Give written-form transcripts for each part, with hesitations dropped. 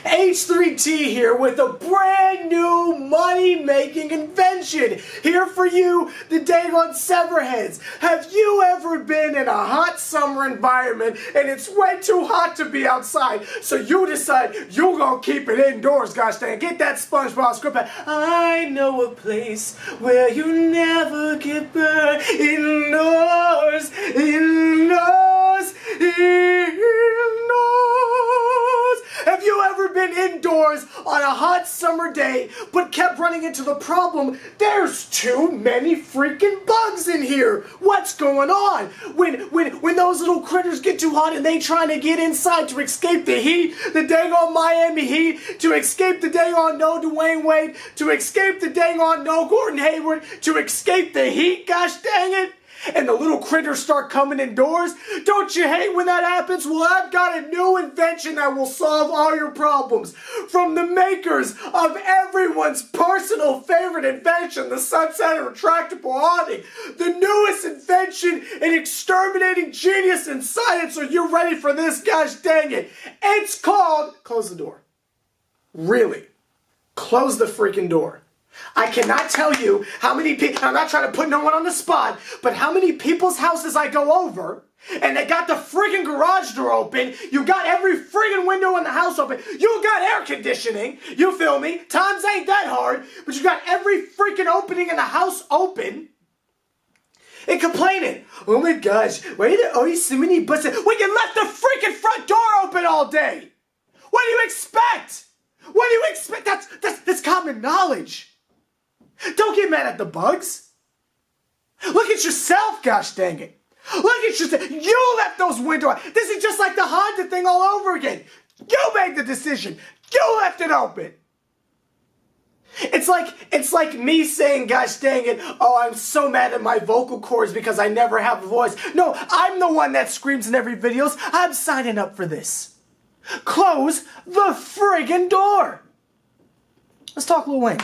H+III+T here with a brand new money-making invention. Here for you, the dang on Severheads. Have you ever been in a hot summer environment and it's way too hot to be outside, so you decide you're gonna keep it indoors, gosh dang. Get that SpongeBob script. I know a place where you never get burned. Indoors, indoors, indoors. Have you ever been indoors on a hot summer day but kept running into the problem, there's too many freaking bugs in here? What's going on? When those little critters get too hot and they trying to get inside to escape the heat, the dang on Miami Heat, to escape the dang on no Dwayne Wade, to escape the dang on no Gordon Hayward, to escape the heat, gosh dang it, and the little critters start coming indoors? Don't you hate when that happens? Well, I've got a new invention that will solve all your problems. From the makers of everyone's personal favorite invention, the Sunset Retractable Awning, the newest invention and exterminating genius in science. Are you ready for this? Gosh dang it. It's called, close the door. Really, close the freaking door. I cannot tell you how many people, I'm not trying to put no one on the spot, but how many people's houses I go over and they got the friggin' garage door open, you got every friggin' window in the house open, you got air conditioning, you feel me? Times ain't that hard, but you got every freaking opening in the house open and complaining, oh my gosh, why are there always so many buses when you left the freaking front door open all day? What do you expect? What do you expect? That's common knowledge. Don't get mad at the bugs. Look at yourself, gosh dang it. Look at yourself. You left those windows. This is just like the haunted thing all over again. You made the decision. You left it open. It's like me saying, gosh dang it, oh, I'm so mad at my vocal cords because I never have a voice. No, I'm the one that screams in every video. I'm signing up for this. Close the friggin' door. Let's talk Lil Wayne.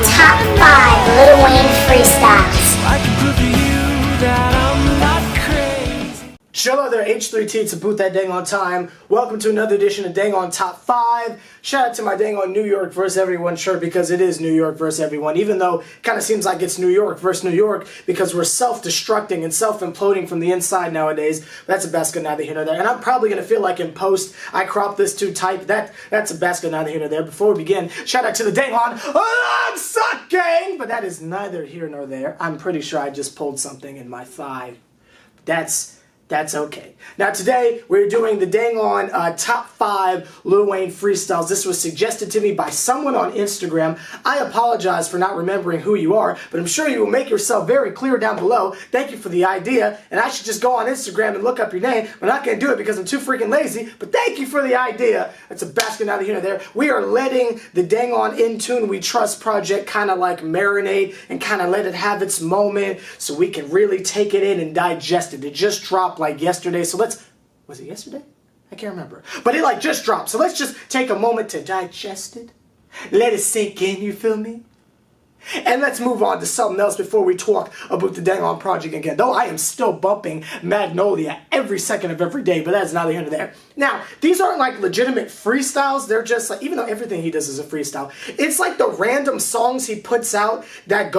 Top 5 Lil Wayne Freestyles. I can prove to you that I'm not crazy. Hello there, H+III+T, it's about that dang on time. Welcome to another edition of Dang on Top 5. Shout out to my dang on New York vs. Everyone shirt, because it is New York vs. Everyone, even though it kind of seems like it's New York versus New York because we're self-destructing and self-imploding from the inside nowadays. That's a basket neither here nor there. And I'm probably going to feel like in post I cropped this too tight. That's a basket neither here nor there. Before we begin, shout out to the dang on Suck Gang, but that is neither here nor there. I'm pretty sure I just pulled something in my thigh. That's okay. Now today, we're doing the dang on top 5 Lil Wayne Freestyles. This was suggested to me by someone on Instagram. I apologize for not remembering who you are, but I'm sure you will make yourself very clear down below. Thank you for the idea, and I should just go on Instagram and look up your name. I'm not going to do it because I'm too freaking lazy, but thank you for the idea. That's a basket neither here nor there. We are letting the dang on In Tune We Trust project kind of like marinate and kind of let it have its moment so we can really take it in and digest it. It just dropped like yesterday, so was it yesterday? I can't remember. But it like just dropped, so let's just take a moment to digest it. Let it sink in, you feel me? And let's move on to something else before we talk about the dang on project again. Though I am still bumping Magnolia every second of every day, but that's neither here nor there. Now, these aren't like legitimate freestyles. They're just like, even though everything he does is a freestyle, it's like the random songs he puts out that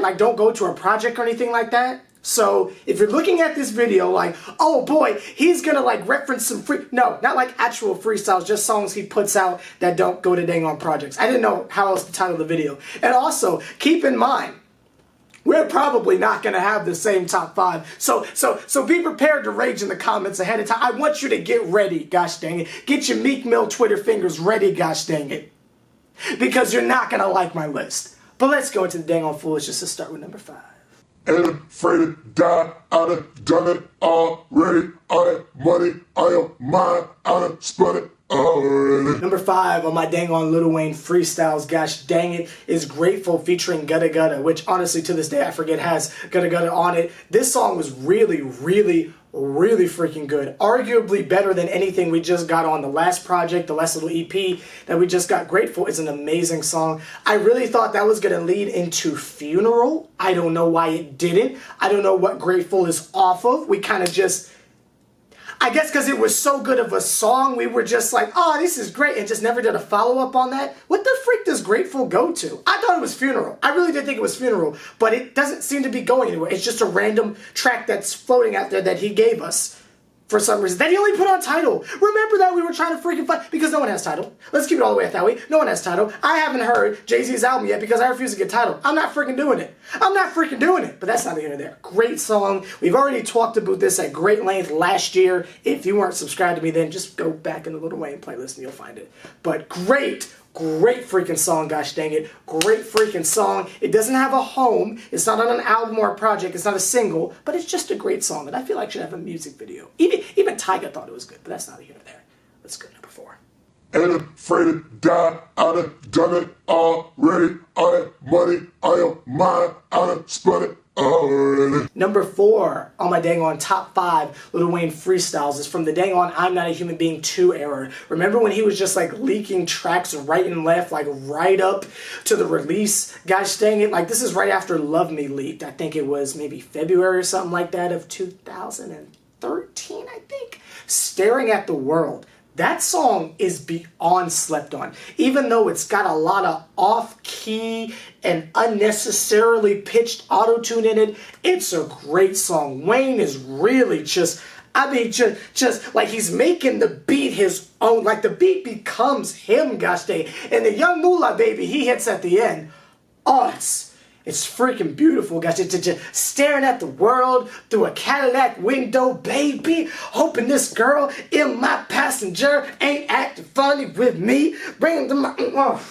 like don't go to a project or anything like that. So if you're looking at this video like, oh boy, he's gonna like reference some no, not like actual freestyles, just songs he puts out that don't go to dang on projects. I didn't know how else to title the video. And also, keep in mind, we're probably not gonna have the same top 5. So be prepared to rage in the comments ahead of time. I want you to get ready, gosh dang it. Get your Meek Mill Twitter fingers ready, gosh dang it. Because you're not gonna like my list. But let's go into the dang on foolishness to start with number 5. Ain't afraid to die, I done done it already. All that money on your mind, I done spent it already. Number 5 on my dang on Lil Wayne Freestyles, gosh dang it, is Grateful featuring Gutta Gutta, which honestly to this day I forget has Gutta Gutta on it. This song was really freaking good. Arguably better than anything we just got on the last project, the last little EP that we just got. Grateful is an amazing song. I really thought that was going to lead into Funeral. I don't know why it didn't. I don't know what Grateful is off of. We kind of just, I guess because it was so good of a song, we were just like, oh, this is great, and just never did a follow-up on that. What the freak does Grateful go to? I thought it was Funeral. I really did think it was Funeral, but it doesn't seem to be going anywhere. It's just a random track that's floating out there that he gave us for some reason. That he only put on Tidal. Remember that we were trying to freaking find, because no one has Tidal. Let's keep it all the way that way. No one has Tidal. I haven't heard Jay-Z's album yet because I refuse to get Tidal. I'm not freaking doing it. I'm not freaking doing it. But that's not here or there. Great song. We've already talked about this at great length last year. If you weren't subscribed to me then, just go back in the Lil Wayne playlist and you'll find it. But great freaking song, gosh dang it. Great freaking song. It doesn't have a home. It's not on an album or a project. It's not a single, but it's just a great song that I feel like should have a music video. Even Tyga thought it was good, but that's not here or there. Let's go to number 4. Ain't afraid to die, I done done it already. All that money on your mind, I done spent it already. Number 4 on my dang on top 5 Lil Wayne Freestyles is from the dang on I'm Not a Human Being 2 era. Remember when he was just like leaking tracks right and left, like right up to the release? Gosh dang it, like this is right after Love Me leaked. I think it was maybe February or something like that of 2013, I think. Staring at the World. That song is beyond slept on. Even though it's got a lot of off-key and unnecessarily pitched auto-tune in it, it's a great song. Wayne is really just, I mean, just like he's making the beat his own. Like the beat becomes him, gosh dang. And the Young Moolah baby he hits at the end, oh, it's freaking beautiful, guys. Just staring at the world through a Cadillac window, baby. Hoping this girl in my passenger ain't acting funny with me. Bring him to my...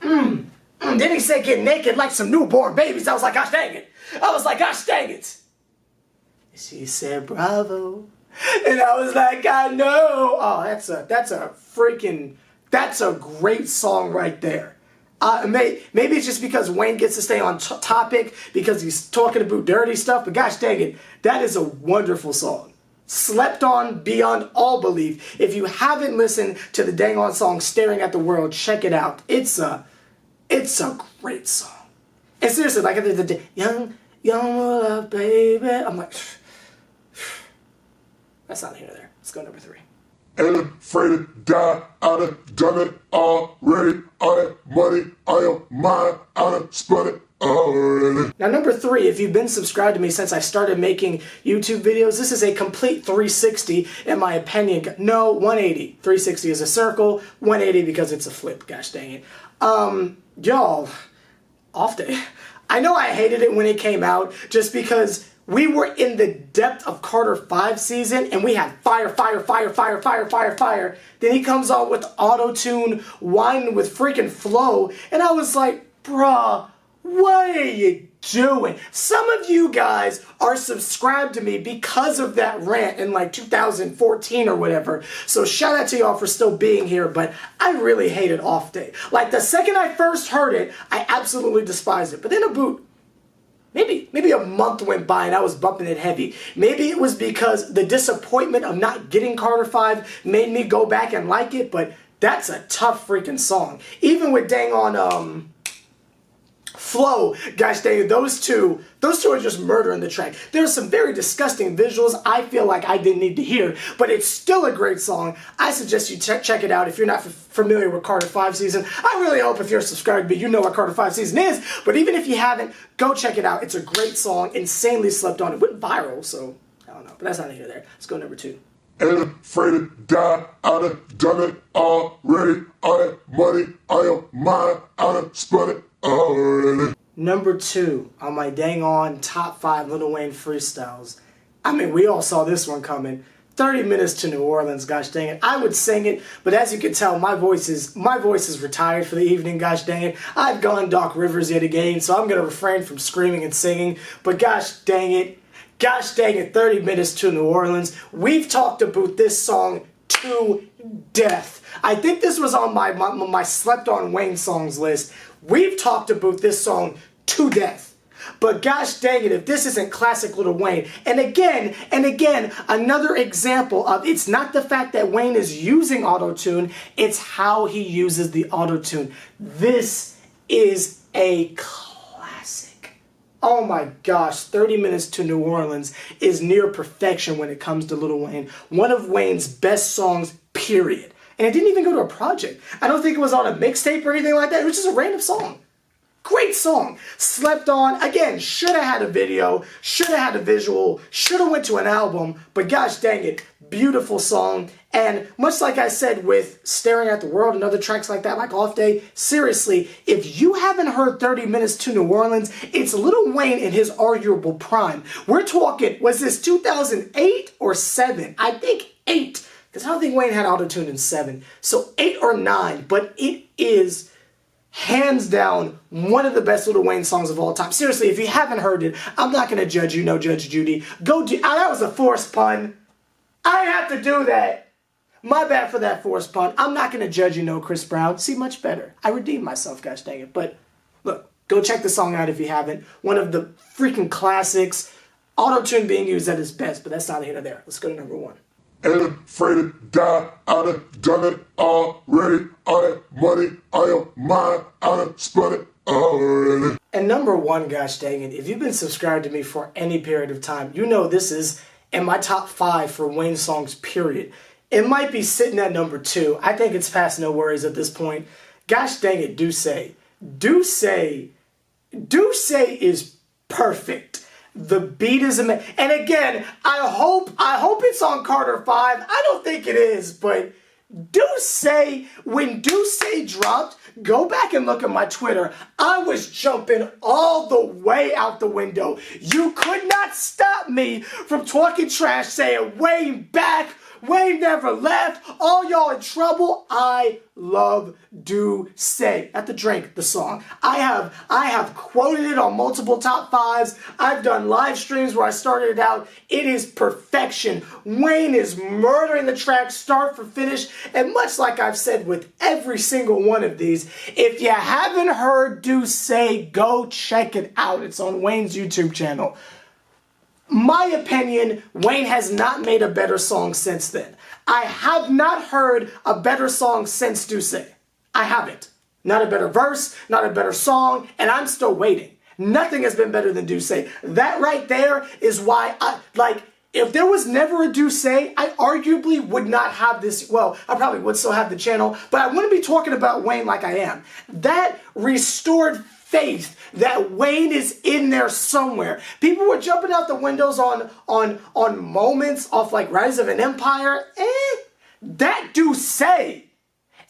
Then he said get naked like some newborn babies. I was like, gosh dang it. She said, bravo. And I was like, I know. Oh, that's a great song right there. Maybe it's just because Wayne gets to stay on topic because he's talking about dirty stuff, but gosh dang it, that is a wonderful song. Slept on beyond all belief. If you haven't listened to the dang on song Staring at the World, check it out. It's a great song. And seriously, like the young love, baby. I'm like, that's not here or there. Let's go number 3. Ain't afraid to die, I done done it already. All that money on your mind, I done spent it already. Now number 3, if you've been subscribed to me since I started making YouTube videos, this is a complete 360 in my opinion. No, 180. 360 is a circle, 180 because it's a flip, gosh dang it. Y'all, off day. I know I hated it when it came out just because we were in the depth of Carter 5 season and we had fire. Then he comes on with auto-tune, whining with freaking flow. And I was like, bruh, what are you doing? Some of you guys are subscribed to me because of that rant in like 2014 or whatever. So shout out to y'all for still being here, but I really hated Off Day. Like the second I first heard it, I absolutely despised it. But then about maybe a month went by and I was bumping it heavy. Maybe it was because the disappointment of not getting Carter 5 made me go back and like it, but that's a tough freaking song. Even with dang on flow, gosh dang it, those two are just murdering the track. There's some very disgusting visuals I feel like I didn't need to hear, but it's still a great song. I suggest you check it out if you're not familiar with Carter 5 season. I really hope if you're subscribed, but you know what Carter 5 season is, but even if you haven't, go check it out. It's a great song, insanely slept on. It went viral, so I don't know, but that's not here or there. Let's go number 2. Ain't afraid to die, I done done it already. All that money on your mind, I done spent it already. Number 2 on my dang on top 5 Lil Wayne freestyles. I mean, we all saw this one coming. 30 Minutes to New Orleans, gosh dang it. I would sing it, but as you can tell, my voice is retired for the evening, gosh dang it. I've gone Doc Rivers yet again, so I'm going to refrain from screaming and singing, but gosh dang it, 30 Minutes to New Orleans. We've talked about this song to death. I think this was on my slept on Wayne songs list. We've talked about this song to death. But gosh dang it, if this isn't classic Lil Wayne. And again, another example of it's not the fact that Wayne is using auto-tune, it's how he uses the auto-tune. This is a classic. Oh my gosh, 30 Minutes to New Orleans is near perfection when it comes to Lil Wayne. One of Wayne's best songs, period. And it didn't even go to a project. I don't think it was on a mixtape or anything like that. It was just a random song. Great song. Slept on. Again, should have had a video, should have had a visual, should have went to an album, but gosh dang it, beautiful song. And much like I said with Staring at the World and other tracks like that, like Off Day, seriously, if you haven't heard 30 Minutes to New Orleans, it's Lil Wayne in his arguable prime. We're talking, was this 2008 or 7? I think 8, because I don't think Wayne had auto-tune in 7. So 8 or 9, but it is hands down one of the best Lil Wayne songs of all time. Seriously, if you haven't heard it, I'm not going to judge you, no Judge Judy. Go do, that was a forced pun. I have to do that. My bad for that forced pun. I'm not going to judge you, no Chris Brown. See, much better. I redeemed myself, gosh dang it. But look, go check the song out if you haven't. One of the freaking classics. Auto-tune being used at its best, but that's not here or there. Let's go to number 1. Ain't afraid to die, I done done it already. All that money on your mind, I done spent it already. And number 1, gosh dang it, if you've been subscribed to me for any period of time, you know this is in my top 5 for Wayne songs, period. It might be sitting at number 2. I think it's past no worries at this point. Gosh dang it, Do Say. Do Say is perfect. The beat is amazing. And again, I hope it's on Carter 5. I don't think it is, but Do Say, when Do Say dropped, go back and look at my Twitter. I was jumping all the way out the window. You could not stop me from talking trash, saying Wayne back, Wayne never left, all y'all in trouble. I love Do Say. Not the drink, the song. I have quoted it on multiple top 5s. I've done live streams where I started it out. It is perfection. Wayne is murdering the track start for finish. And much like I've said with every single one of these, if you haven't heard Do Say, go check it out. It's on Wayne's YouTube channel. My opinion, Wayne has not made a better song since then. I have not heard a better song since Do Say. I haven't. Not a better verse, not a better song, and I'm still waiting. Nothing has been better than Do Say. That right there is why if there was never a Do Say, I arguably would not have this, well, I probably would still have the channel, but I wouldn't be talking about Wayne like I am. That restored faith that Wayne is in there somewhere. People were jumping out the windows on moments off like Rise of an Empire. That Do Say.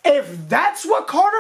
If that's what Carter...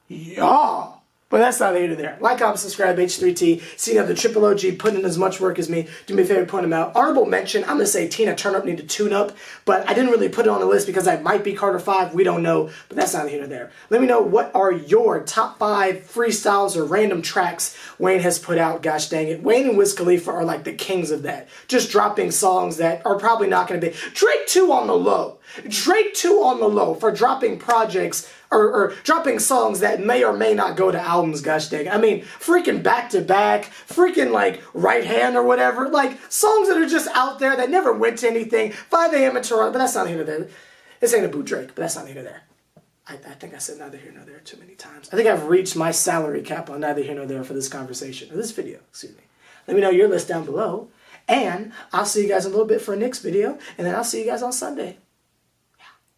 Yeah. But that's not here to there. Like, comment, subscribe, H+III+T. See another triple OG putting in as much work as me. Do me a favor, point them out. Honorable mention, I'm going to say Tina Turnup need to tune up. But I didn't really put it on the list because I might be Carter 5. We don't know. But that's not here to there. Let me know what are your top 5 freestyles or random tracks Wayne has put out. Gosh dang it. Wayne and Wiz Khalifa are like the kings of that. Just dropping songs that are probably not going to be. Drake too on the low. Drake too on the low for dropping projects or dropping songs that may or may not go to albums, gosh dang. I mean, freaking Back to Back, freaking like Right Hand or whatever. Like, songs that are just out there that never went to anything. 5 a.m. in Toronto, but that's not here to there. This ain't a boot Drake, but that's not here to there. I think I said neither here nor there too many times. I think I've reached my salary cap on neither here nor there for this conversation, or this video, excuse me. Let me know your list down below, and I'll see you guys in a little bit for a next video, and then I'll see you guys on Sunday.